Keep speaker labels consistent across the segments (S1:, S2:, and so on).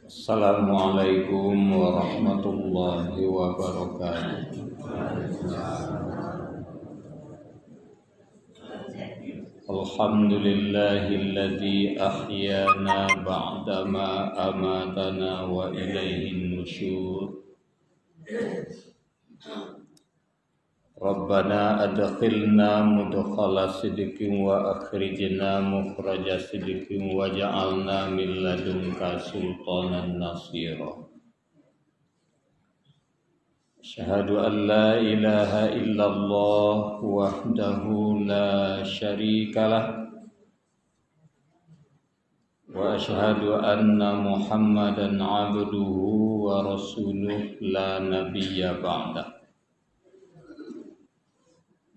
S1: Assalamualaikum warahmatullahi wabarakatuh. Alhamdulillahilladzi ahyana ba'dama amatana wa ilaihin nusyur. Rabbana adkhilna mudkhala sidqin wa akhrijna mukhraja sidqin waj'alna min ladunka sultanan nasira. Asyhadu an la ilaha illallah wahdahu la syarikalah wa asyhadu anna Muhammadan abduhu wa rasuluh la nabiyya ba'dah.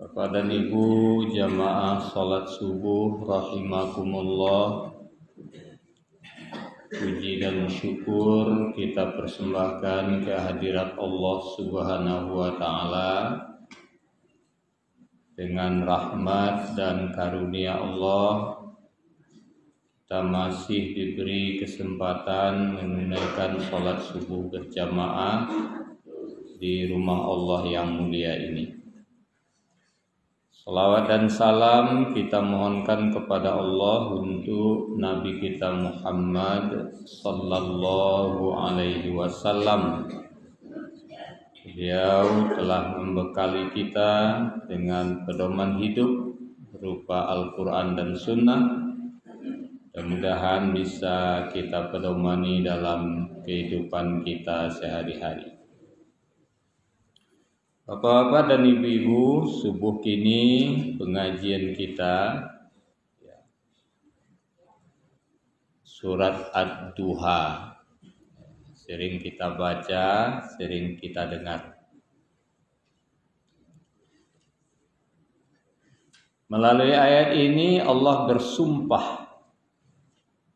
S1: Bapak dan Ibu jamaah salat subuh rahimakumullah. Puji dan syukur kita persembahkan ke hadirat Allah Subhanahu wa taala. Dengan rahmat dan karunia Allah, kita masih diberi kesempatan menunaikan salat subuh berjamaah di rumah Allah yang mulia ini. Salawat dan salam kita mohonkan kepada Allah untuk Nabi kita Muhammad sallallahu alaihi wasallam. Beliau telah membekali kita dengan pedoman hidup berupa Al-Quran dan Sunnah. Mudah-mudahan bisa kita pedomani dalam kehidupan kita sehari-hari. Bapak-bapak dan ibu-ibu, subuh kini pengajian kita surat Ad-Duha. Sering kita baca, sering kita dengar. Melalui ayat ini Allah bersumpah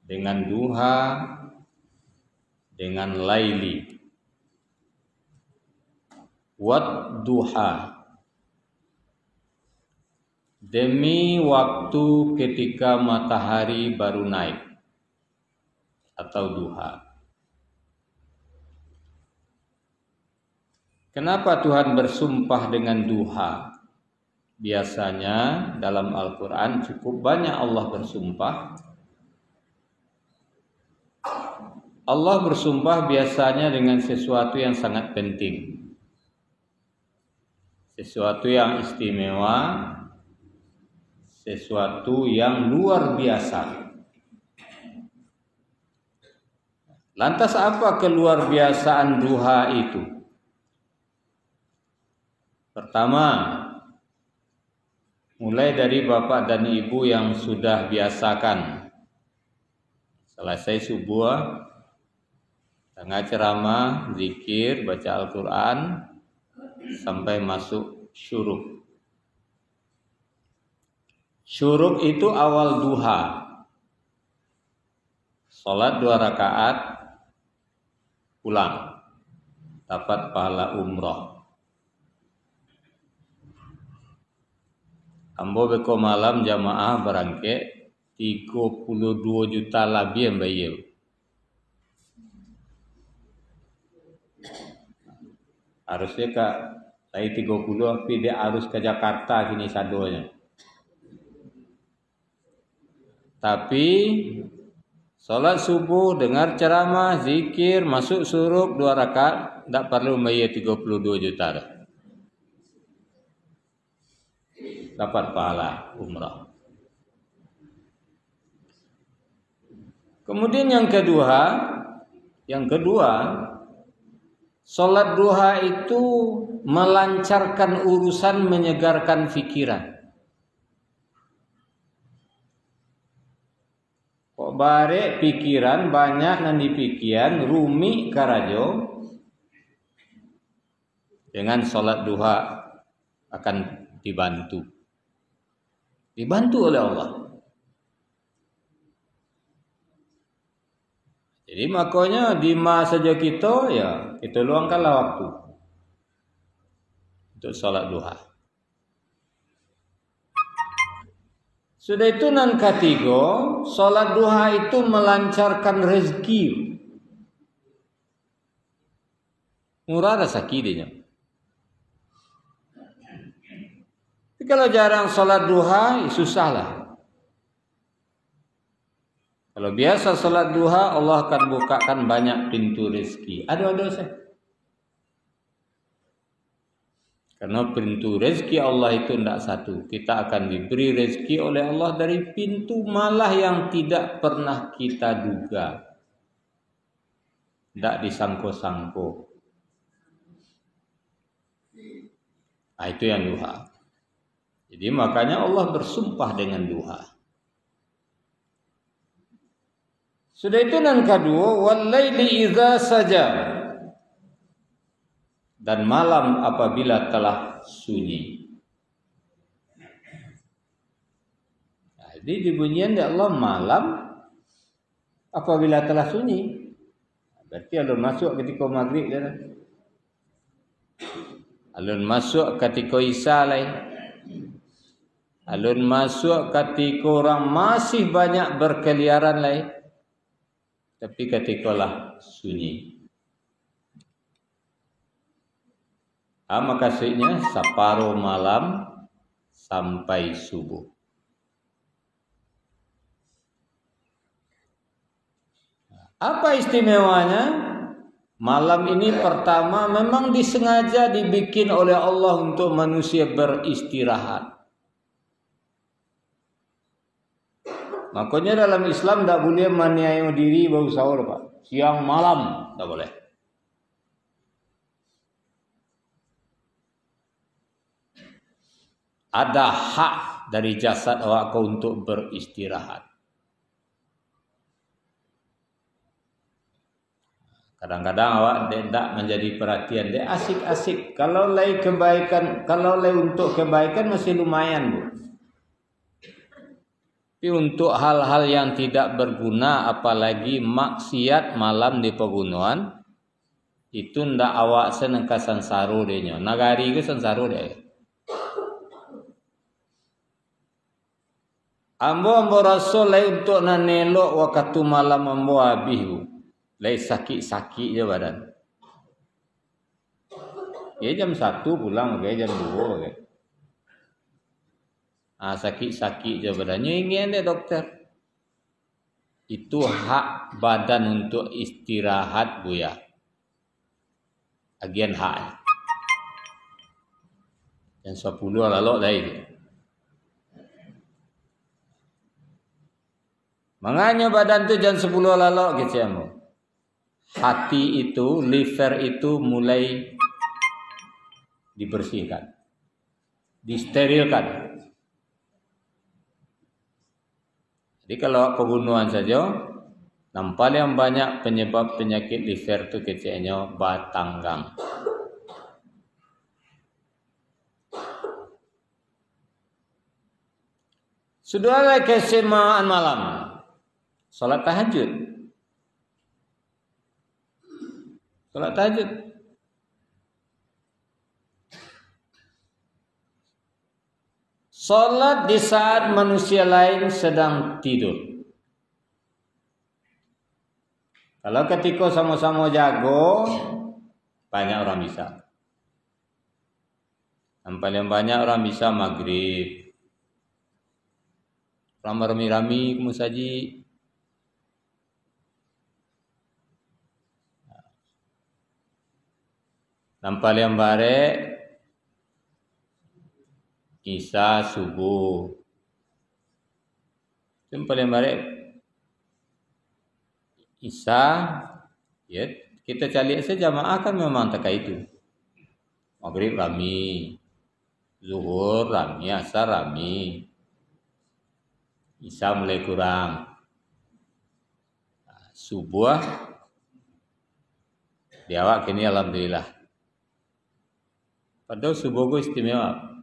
S1: dengan duha, dengan laili. Wad-duha, demi waktu ketika matahari baru naik atau duha. Kenapa Tuhan bersumpah dengan duha? Biasanya dalam Al-Quran cukup banyak Allah bersumpah. Allah bersumpah biasanya dengan sesuatu yang sangat penting, sesuatu yang istimewa, sesuatu yang luar biasa. Lantas apa keluar biasaan duha itu? Pertama, mulai dari bapak dan ibu yang sudah biasakan selesai subuh, tengah ceramah, zikir, baca Al-Quran, sampai masuk syuruk. Syuruk itu awal duha. Salat 2 rakaat, pulang, dapat pahala umrah. Ambo beko malam jamaah berangke 32 juta lebih yang bayar. Harusnya Kak, saya 30 tapi dia harus ke Jakarta kini sadonya. Tapi salat subuh, dengar ceramah, zikir, masuk syuruk 2 rakaat, tak perlu bayar 32 juta dah. Dapat pahala umrah. Kemudian yang kedua, salat duha itu melancarkan urusan, menyegarkan pikiran. Kok bare pikiran banyak nan dipikiran, rumi karajo, dengan salat duha akan dibantu oleh Allah. Jadi makanya di masa saja kita luangkanlah waktu untuk salat duha. Sudah itu nan ketiga, salat duha itu melancarkan rezeki. Murah rezeki dia. Tapi kalau jarang sholat duha, susahlah. Kalau biasa sholat duha, Allah akan bukakan banyak pintu rezeki. Ada saya. Karena pintu rezeki Allah itu tidak satu. Kita akan diberi rezeki oleh Allah dari pintu malah yang tidak pernah kita duga. Tidak disangko-sangko. Nah, itu yang duha. Jadi makanya Allah bersumpah dengan duha. Sudah itu yang kedua, wal-laili idza saja. Dan malam apabila telah sunyi. Nah, jadi dibunyian oleh Allah malam apabila telah sunyi. Berarti alun masuk ketika maghrib dia. Alun masuk ketika isya lain. Alun masuk ketika orang masih banyak berkeliaran lain. Tapi ketikalah sunyi. Maka maksudnya separuh malam sampai subuh. Apa istimewanya? Malam ini pertama memang disengaja dibikin oleh Allah untuk manusia beristirahat. Makanya dalam Islam tidak boleh maniayo diri baru sahur, Pak. Siang malam tidak boleh. Ada hak dari jasad awak kau untuk beristirahat. Kadang-kadang awak tidak menjadi perhatian. Dia asik-asik. Kalau lay kebaikan, kalau lay untuk kebaikan masih lumayan, Bu. Tapi untuk hal-hal yang tidak berguna, apalagi maksiat malam di pegunungan, itu ndak awak senengka sansaru dia. Nagari ke sansaru dia. Ambo rasul lay untuk nanelok waktu malam ambo habis. Lay sakit-sakit je badan. Ya jam 1 pulang, jam 2. Sakit-sakit je badannya, ingin deh dokter. Itu hak badan untuk istirahat, Bu ya. Agian hak. Yang 10 lalu dah itu. Makanya badan tu jam 10 lalu gitu ya, Bu. Hati itu, liver itu mulai dibersihkan. Disterilkan. Jadi kalau pegunungan saja, nampak yang banyak penyebab penyakit liver itu kecilnya batanggang. Sudahlah kesemaan malam, salat tahajud. Salat tahajud. Salat di saat manusia lain sedang tidur. Kalau ketika sama-sama jago, banyak orang bisa. Yang paling banyak orang bisa maghrib. Rami-rami musaji. Yang paling bare Isya subuh. Yang paling baik Isya, ya kita cari saja jamaah kan memang tak itu. Maghrib rami, zuhur rami, asar rami, Isya mulai kurang. Subuh di awak kini alhamdulillah. Padahal subuh gue istimewa.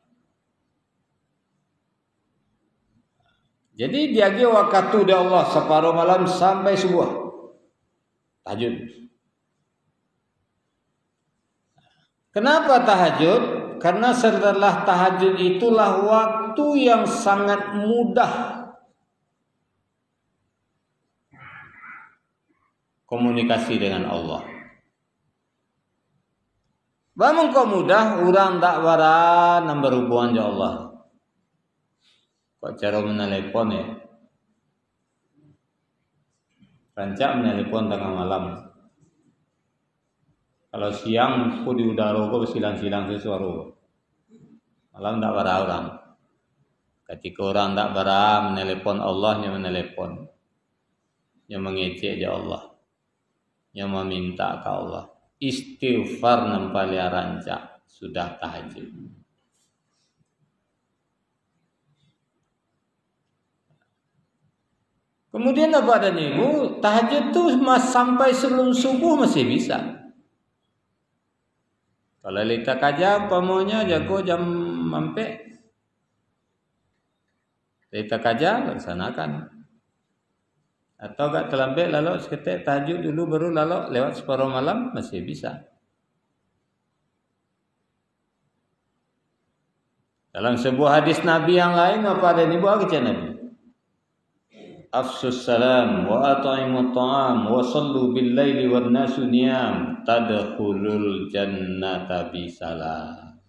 S1: Jadi diagi waktu dia Allah separuh malam sampai subuh. Tahajud. Kenapa tahajud? Karena setelah tahajud itulah waktu yang sangat mudah komunikasi dengan Allah. Bamung kau mudah orang tak bara nak berhubungan dengan Allah. Kok cara menelepon ya? Rancak menelepon tengah malam. Kalau siang aku di udara kau silang-silang sesuatu. Malam tak bara orang. Ketika orang tak bara menelepon Allah, yang menelepon, yang mengecek dia Allah, yang meminta ke Allah. Istighfar nampalya rancak sudah tahajud. Kemudian apa dan ibu? Tahajud tu sampai sebelum subuh masih bisa. Kalau lita kaja pamonya jago jam mampe. Lita kaja laksanakan. Atau gak terlambat lalu seketik tahajud dulu baru lalu lewat separuh malam masih bisa. Dalam sebuah hadis Nabi yang lain apa ada ni buat kerja Nabi? Afsus salam wa at'imut ta'am wa sallu bil laili wan nasu niyam tadkhulul jannata bisalam.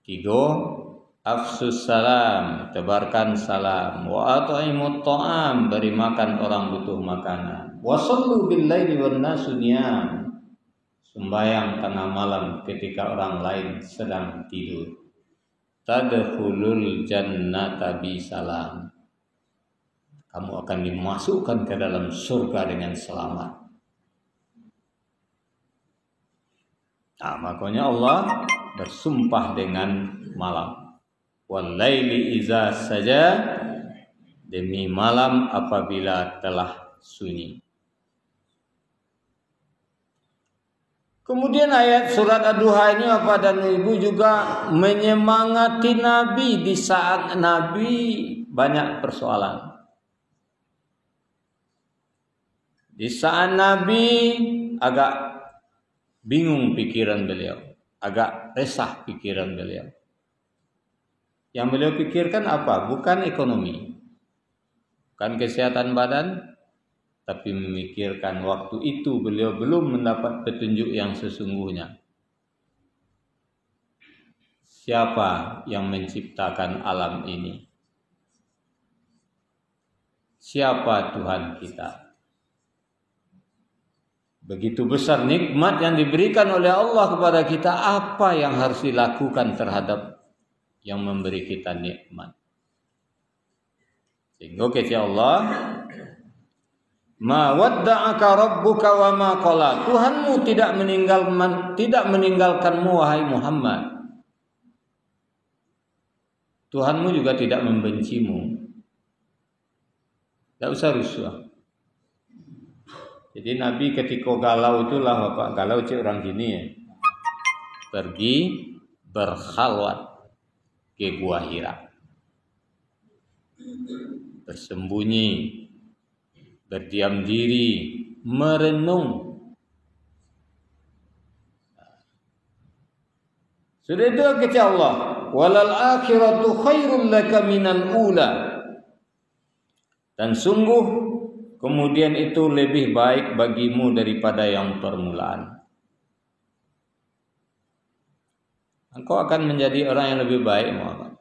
S1: 3. Afsus salam, tebarkan salam. Wa at'imut ta'am, beri makan orang butuh makanan. Wa sallu bil laili wan nasu niyam, sembahyang tengah malam ketika orang lain sedang tidur. Tadkhulul jannata bisalam, kamu akan dimasukkan ke dalam surga dengan selamat. Nah, makanya Allah bersumpah dengan malam. Wal laili iza saja, demi malam apabila telah sunyi. Kemudian ayat surat Ad-Duha ini apa dan ibu juga menyemangati Nabi di saat Nabi banyak persoalan. Di saat Nabi agak bingung pikiran beliau, agak resah pikiran beliau. Yang beliau pikirkan apa? Bukan ekonomi, bukan kesehatan badan, tapi memikirkan waktu itu beliau belum mendapat petunjuk yang sesungguhnya. Siapa yang menciptakan alam ini? Siapa Tuhan kita? Begitu besar nikmat yang diberikan oleh Allah kepada kita, apa yang harus dilakukan terhadap yang memberi kita nikmat? Sehingga kata Allah, ma wadda'aka rabbuka wa ma qala, Tuhanmu tidak meninggalkanmu wahai Muhammad. Tuhanmu juga tidak membencimu. Tidak usah rusuh. Jadi Nabi ketika galau itulah Bapak, galau cik orang gini ya, pergi berkhalwat ke Gua Hira, bersembunyi, berdiam diri, merenung. Sudah itu kata Allah, walal akhiratu khairul laka minal ula, dan sungguh kemudian itu lebih baik bagimu daripada yang permulaan. Engkau akan menjadi orang yang lebih baik, Muhammad.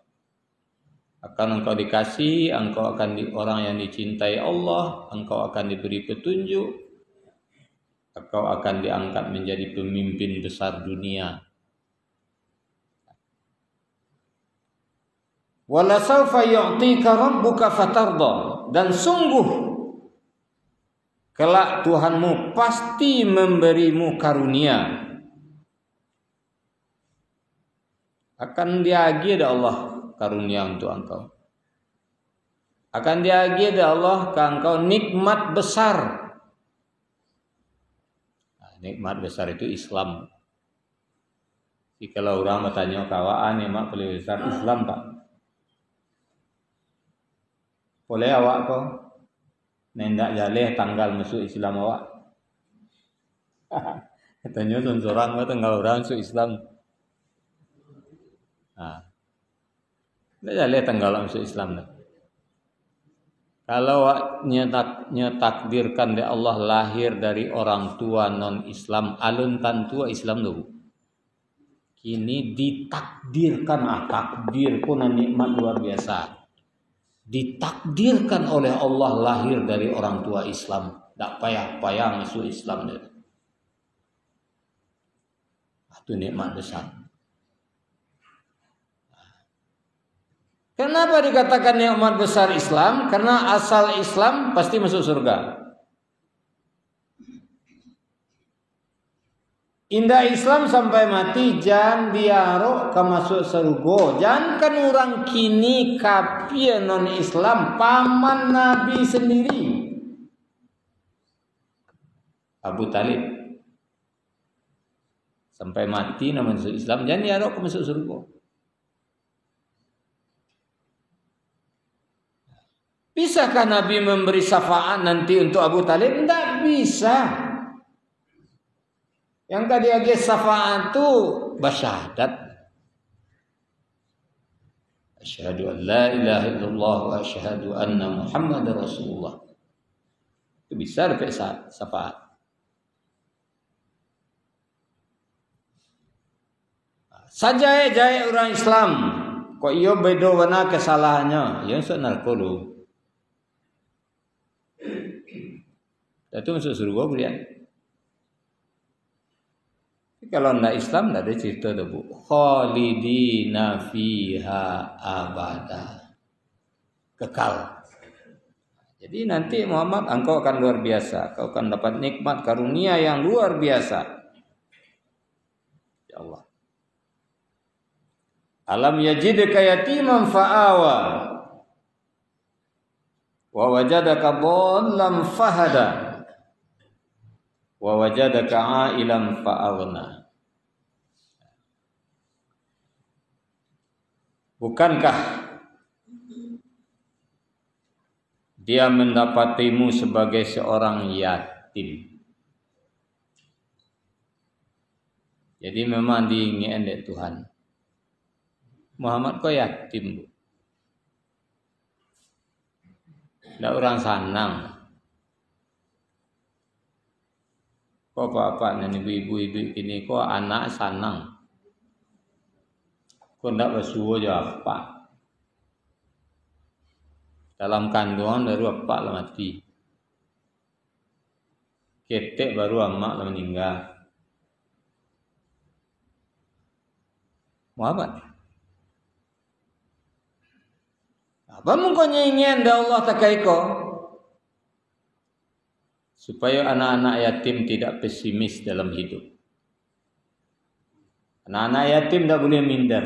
S1: Akan engkau dikasih, engkau akan orang yang dicintai Allah, engkau akan diberi petunjuk, engkau akan diangkat menjadi pemimpin besar dunia. Wala sawfa yu'tika rabbuka fatarda, dan sungguh kelak Tuhanmu pasti memberimu karunia. Akan diagi ada Allah karunia untuk engkau. Akan diagi ada Allah ke engkau nikmat besar. Nah, nikmat besar itu Islam. Jadi kalau orang bertanya kawaan nikmat paling besar Islam Pak. Boleh awak kau nendak jaleh tanggal masuk Islam awak. Katanya seorang tanggal orang masuk Islam. Nah, dah jaleh tanggal masuk Islam dah. Kalau takdirkan de Allah lahir dari orang tua non Islam, alun tan tua Islam dulu. Kini ditakdirkan, takdir pun nikmat luar biasa. Ditakdirkan oleh Allah lahir dari orang tua Islam, tak payah-payah masuk Islam dia. Itu nikmat besar. Kenapa dikatakan nikmat besar Islam? Karena asal Islam pasti masuk surga. Indah Islam sampai mati jangan diarok ke masuk surga. Jangan orang kini kafir non Islam paman Nabi sendiri. Abu Talib sampai mati nama masuk Islam jangan diarok ke masuk surga. Bisakah Nabi memberi syafaat nanti untuk Abu Talib? Tidak bisa. Yang kadiage syafaat itu bersyahadat. Asyhadu an la ilaha illallah wa asyhadu anna Muhammadar Rasulullah. Itu bisa dapat syafaat. Sajaya orang Islam kok iyo bedo wana kesalahannya, ya sok narkodo. Itu masuk surga kemudian. Kalau ndak Islam ndak ada cerita dah bu. Khalidina fiha abada. Kekal. Jadi nanti Muhammad engkau akan luar biasa. Kau akan dapat nikmat karunia yang luar biasa. Ya Allah. Alam yajidka yatiman fa'awa. Wa wajadaka dhallan fahada. Wa wajadaka 'ailan fa'aghna. Bukankah dia mendapatimu sebagai seorang yatim? Jadi memang diingin oleh Tuhan. Muhammad kok yatim? Tidak orang sanang. Kok bapak dan ibu-ibu ini kok anak sanang? Kok tidak bersuara jawab apa? Dalam kandungan baru bapak lah mati. Ketek baru emak lah meninggal. Muhammad. Apa mungkin ingin Allah takaiko? Supaya anak-anak yatim tidak pesimis dalam hidup. Anak-anak yatim tidak boleh minder.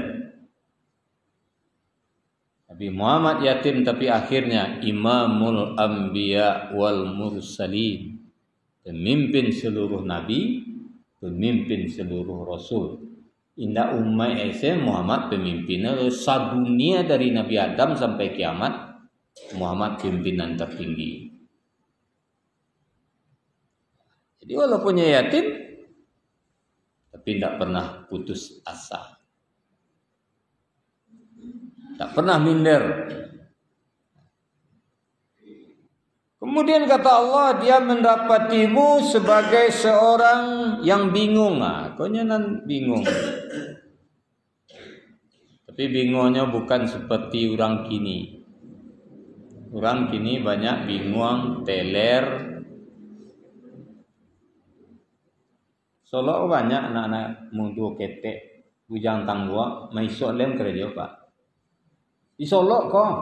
S1: Nabi Muhammad yatim tapi akhirnya imamul anbiya wal mursalin. Pemimpin seluruh nabi, pemimpin seluruh rasul. Indah ummah Isa Muhammad pemimpinnya sadunia dari Nabi Adam sampai kiamat. Muhammad pimpinan tertinggi. Jadi walaupun yatim, tapi tidak pernah putus asa. Tak pernah minder. Kemudian kata Allah, dia mendapatimu sebagai seorang yang bingung. Koknya nan bingung. Tapi bingungnya bukan seperti orang kini. Orang kini banyak bingung, teler. Solo banyak anak-anak muda ketek, bujang tanggua, mai solem kerja pak. Di Solo kok.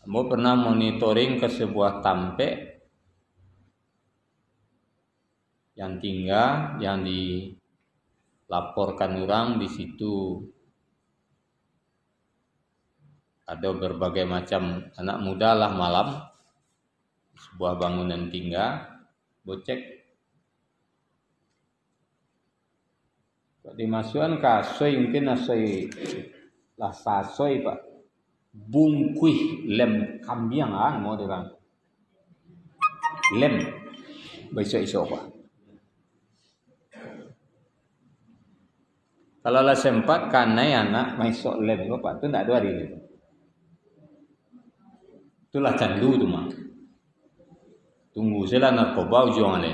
S1: Kamu pernah monitoring ke sebuah tampe yang tinggal, yang dilaporkan orang di situ ada berbagai macam anak muda lah malam. Sebuah bangunan tinggal, bocek. Kok dimasukkan kasoi mungkin asoi lah sasoi pak. Bungkuih lem kambing mau orang. Lem besok-besok pak. Kalau lah sempat kanai anak main sok lem bapak tu tak ada hari itu. Itulah candu tu mah. Tunggu sila narkoba ujung ale.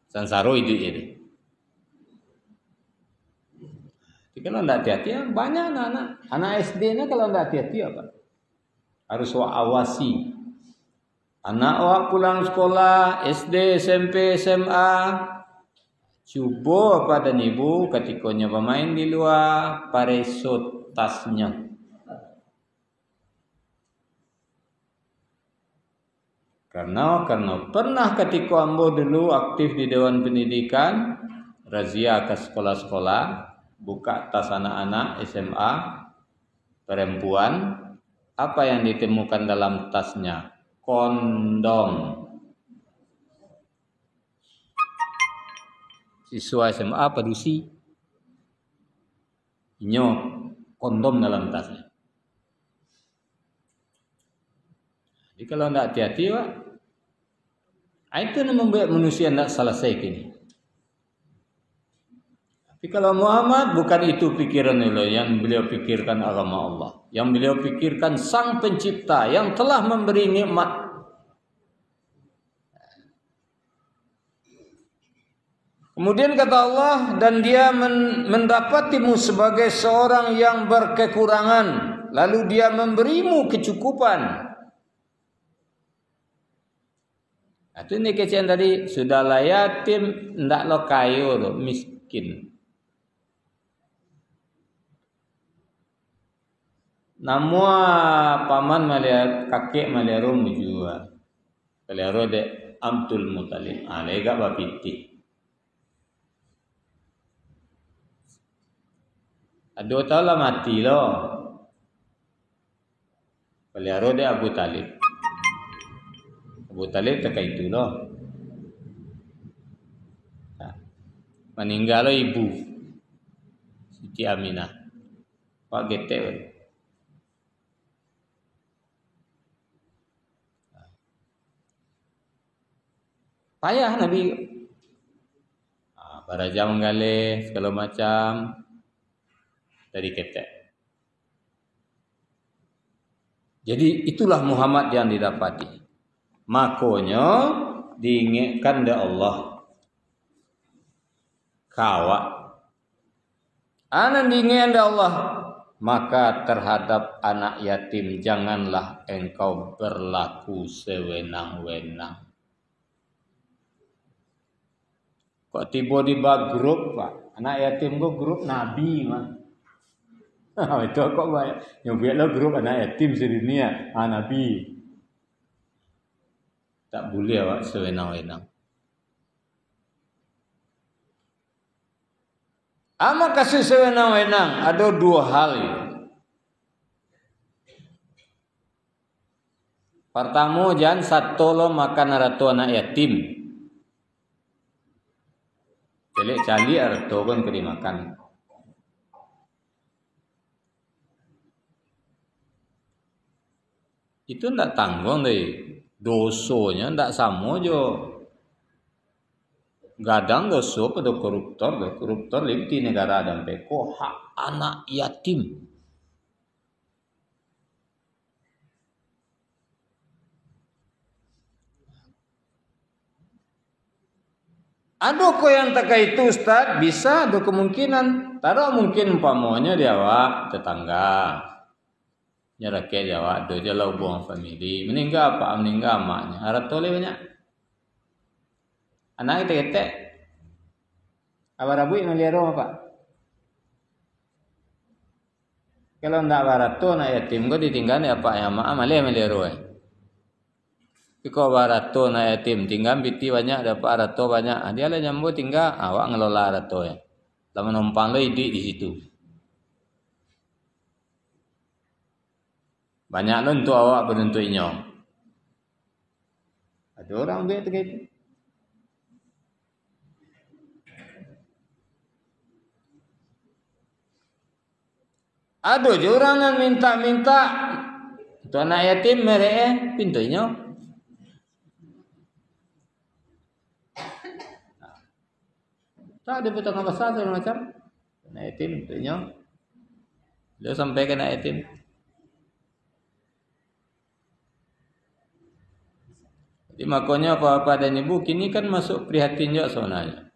S1: Sansaro itu jadi. Jadi kalau tidak hati-hati banyak anak SD-nya kalau tidak hati-hati apa? Harus awasi. Anak awak pulang sekolah SD, SMP, SMA. Cuba pada ibu ketikanya bermain di luar paresut tasnya. Karena pernah ketika ambo dulu aktif di Dewan Pendidikan, razia ke sekolah-sekolah, buka tas anak-anak SMA perempuan, apa yang ditemukan dalam tasnya? Kondom. Siswa SMA padusi inyo kondom dalam tasnya. Jadi kalau tidak hati-hati Pak, itu yang membuat manusia tidak selesai kini. Tapi kalau Muhammad bukan itu pikiran beliau, yang beliau pikirkan agama Allah, yang beliau pikirkan Sang Pencipta yang telah memberi nikmat. Kemudian kata Allah, dan dia mendapatimu sebagai seorang yang berkekurangan, lalu dia memberimu kecukupan. Itu ni kecian tadi, sudahlah yatim, ndak lo kayu lo, miskin. Namua paman malia kakek maliaro mujua. Maliaro de Abdul Muttalib. Lega bapiti. Aduh tahu lah mati lo. Maliaro de Abu Talib. Abu Talib tak itu lo. Meninggal lo ibu Siti Aminah. Pak gete. Payah Nabi. Baraja menggalih segala macam dari ketek. Jadi itulah Muhammad yang didapati. Makanya diingatkan oleh Allah. Kawa. Anak diingatkan oleh Allah. Maka terhadap anak yatim janganlah engkau berlaku sewenang-wenang. Kok tiba di grup Pak. Anak yatim go grup Nabi mah. Itu kok banyak. Nyobiatlah grup anak yatim sedunia. Nabi. Tak boleh awak sewenang-wenang. Ama kasih sewenang-wenang ada dua hal ya. Pertama jangan satu lo makan ratu anak yatim. Cali ratu kan kena makan. Itu ndak tanggung deh. Dosonya ndak sama jo. Gadang doso pada koruptor lebih negara dan peko hak anak yatim. Ada kok yang tak itu Ustaz, bisa ada kemungkinan. Taruh mungkin umpamanya dia awak tetangga. Nyerake Jawa, do je lah buang family. Meninggal apa? Meninggal maknya. Harap tole banyak. Anak kita ketek. Abar abu yang meliaro apa? Kalau ndak barato nak yatim ko ditinggal ni apa yang mak malih meliaro Iko barato nak yatim tinggal biti banyak dapat arato banyak. Dia lah nyambu tinggal awak ngelola arato ya. Lama numpang lo hidup di situ. Banyak lo untuk awak benentu inyong. Ada orang biar terkait. Ada je orang yang minta-minta. Untuk anak yatim mereka pintunya. Tak ada petang besar macam. Anak yatim tentunya dia sampai ke anak yatim. Jadi makanya Bapak dan Ibu kini kan masuk prihatin juga sebenarnya.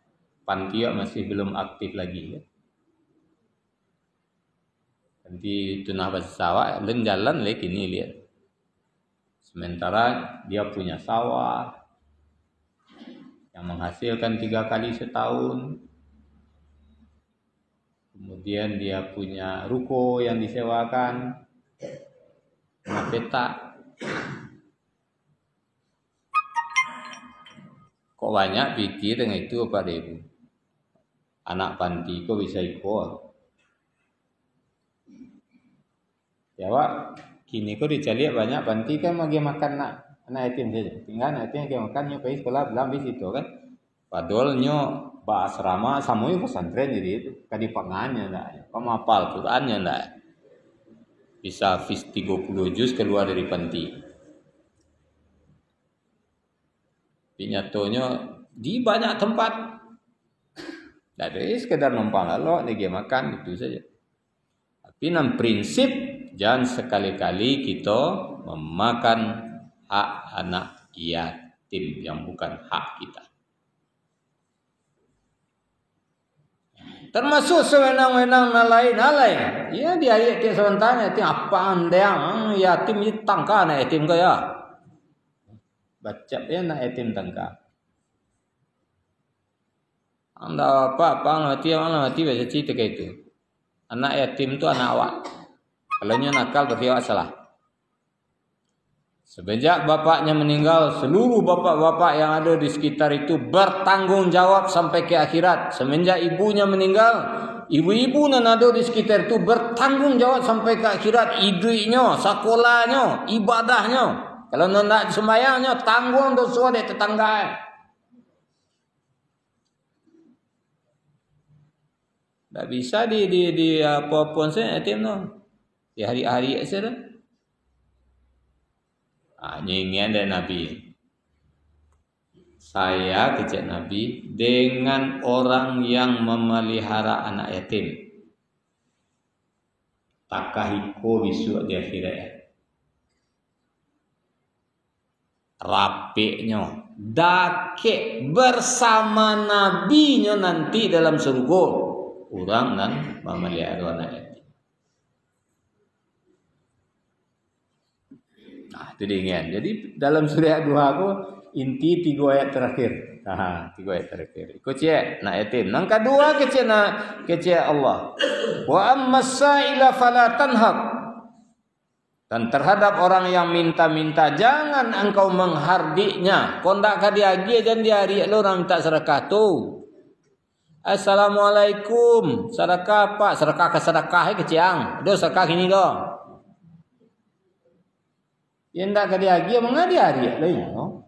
S1: Panti masih belum aktif lagi ya. Nanti tunah sawah dan jalan lagi kini lihat. Sementara dia punya sawah yang menghasilkan 3 kali setahun. Kemudian dia punya ruko yang disewakan, punya petak. Kok banyak pikir dengan itu Bapak Ibu? Anak panti kok bisa ikut? Jawab, kini kok dicari banyak panti kan lagi makan anak yatim saja. Tinggal anak yatim lagi makan pergi sekolah belum di situ kan. Padahal asrama samui pesantren jadi itu kadi pangannya ndak. Pemapal Qurannya ndak. Bisa fis 30 juz keluar dari panti. Nyatonya di banyak tempat. Dari sekedar numpang lalu dia makan itu saja. Tapi prinsip jangan sekali-kali kita memakan hak anak yatim yang bukan hak kita. Termasuk sewenang-wenang nalai. Ya di ayat yang sebentar yatim apa anda yang yatim itu tangka anak yatim kaya. Baca ya nak yatim tangka. Anda apa mati baca cerita kayak itu. Anak yatim itu anak awak. Kalau nakal berarti awak salah. Semenjak bapaknya meninggal, seluruh bapak-bapak yang ada di sekitar itu bertanggung jawab sampai ke akhirat. Semenjak ibunya meninggal, ibu-ibu yang ada di sekitar itu bertanggung jawab sampai ke akhirat. Idrinya, sekolahnya, ibadahnya. Kalau nak sembahyangnya tanggung dosa dari tetangga. Tak bisa di apa-apa saya yatim no. Di hari-hari saja. Nyingian dari Nabi. Saya kecil Nabi dengan orang yang memelihara anak yatim. Takahiko bisu di akhirat. Rapiknya dake bersama nabinya nanti dalam surga orang dan memelihara anak yatim. Itu dia. Jadi dalam surah 2 aku inti 3 ayat terakhir. 3 ayat terakhir. Ikut cek anak yatim. Yang kedua kecek Allah. Wa ammas sa'ila fala tanhaq. Dan terhadap orang yang minta-minta jangan engkau menghardiknya. Kondak ka dia dan dia hari lo orang minta sedekah tu. Assalamualaikum. Sedekah apa? Sedekah ke sedekah keciang. Do sedekah ini do. Yang tak ka dia mengadi hari lain no.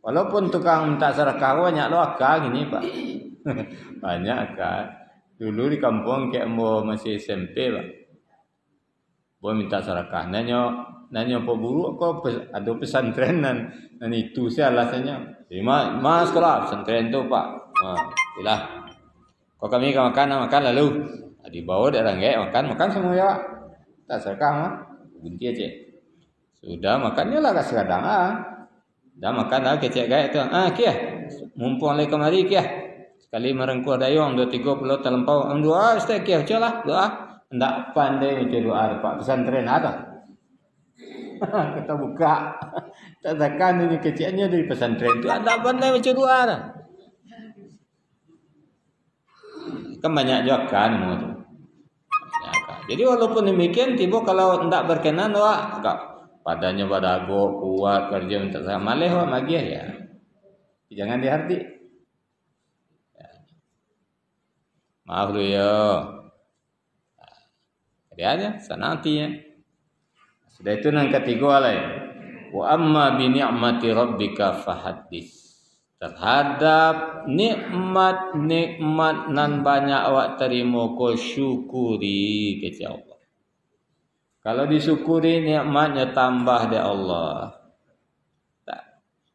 S1: Walaupun tukang minta sedekah banyak lo akak gini Pak. Banyak kan. Dulu di kampung kayak masih SMP Pak. Boleh minta sedekah. Nanya apa buruk kok ada pesantren dan itu saya alasannya. Mas sekolah pesantren tu Pak. Itulah. Kau kami makan lalu dibawa dari orang makan semua ya. Tak sedekah mah. Bunti aja. Sudah makannya lah kasih kadang Dah makan dah kecek gaya tu. Kia. Mumpung lagi kemari kia. Sekali merengkuh dayung 2-3 pulau terlampau. 2 stek kia celah doa. Ndak pandai macam doa Pak pesantren ada. Kita buka. Tak takkan ini kecilnya dari pesantren tu ndak pandai macam doa dah. Kan banyak juga kan tu. Jadi walaupun demikian tiba kalau ndak berkenan doa padanya badago kuat kerja minta sama maleh magi ya. Jangan dihardi. Maaf dulu ya. Aja sanatinya. Sudah itu yang ketiga lah. Wa amma bi ni'mati rabbika fahaddits. Terhadap nikmat nan banyak awak terima ko syukuri kepada Allah. Kalau disyukuri nikmatnya tambah dari Allah.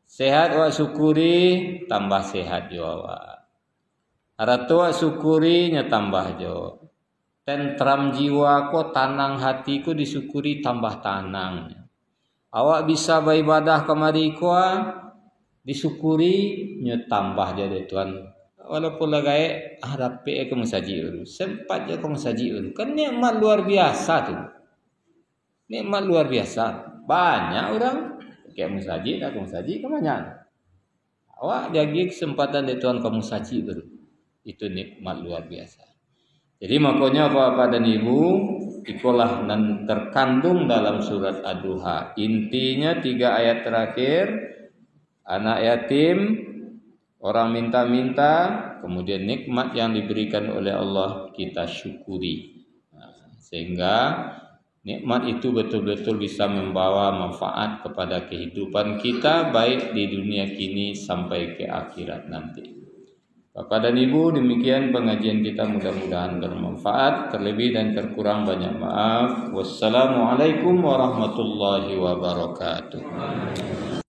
S1: Sehat awak syukuri tambah sehat juga awak. Aratua syukuri nya tambah jo. Tentram jiwa ko, tanang hatiku disyukuri tambah tanang. Awak bisa beribadah kemari ko, disyukuri nya tambah jadi Tuhan. Walaupun lagai harapi ke musaji uru, sempat je ke musaji uru. Kan nikmat luar biasa tu. Nikmat luar biasa. Banyak orang kayak musaji, tak musaji kebanyakan. Awak jadi kesempatan dari Tuhan ke musaji uru. Itu nikmat luar biasa. Jadi makanya Bapak dan Ibu, itulah yang terkandung dalam surat Ad-Duha. Intinya 3 ayat terakhir, anak yatim, orang minta-minta, kemudian nikmat yang diberikan oleh Allah kita syukuri. Sehingga nikmat itu betul-betul bisa membawa manfaat kepada kehidupan kita, baik di dunia kini sampai ke akhirat nanti. Bapak dan Ibu, demikian pengajian kita, mudah-mudahan bermanfaat. Terlebih dan terkurang banyak maaf. Wassalamualaikum warahmatullahi wabarakatuh.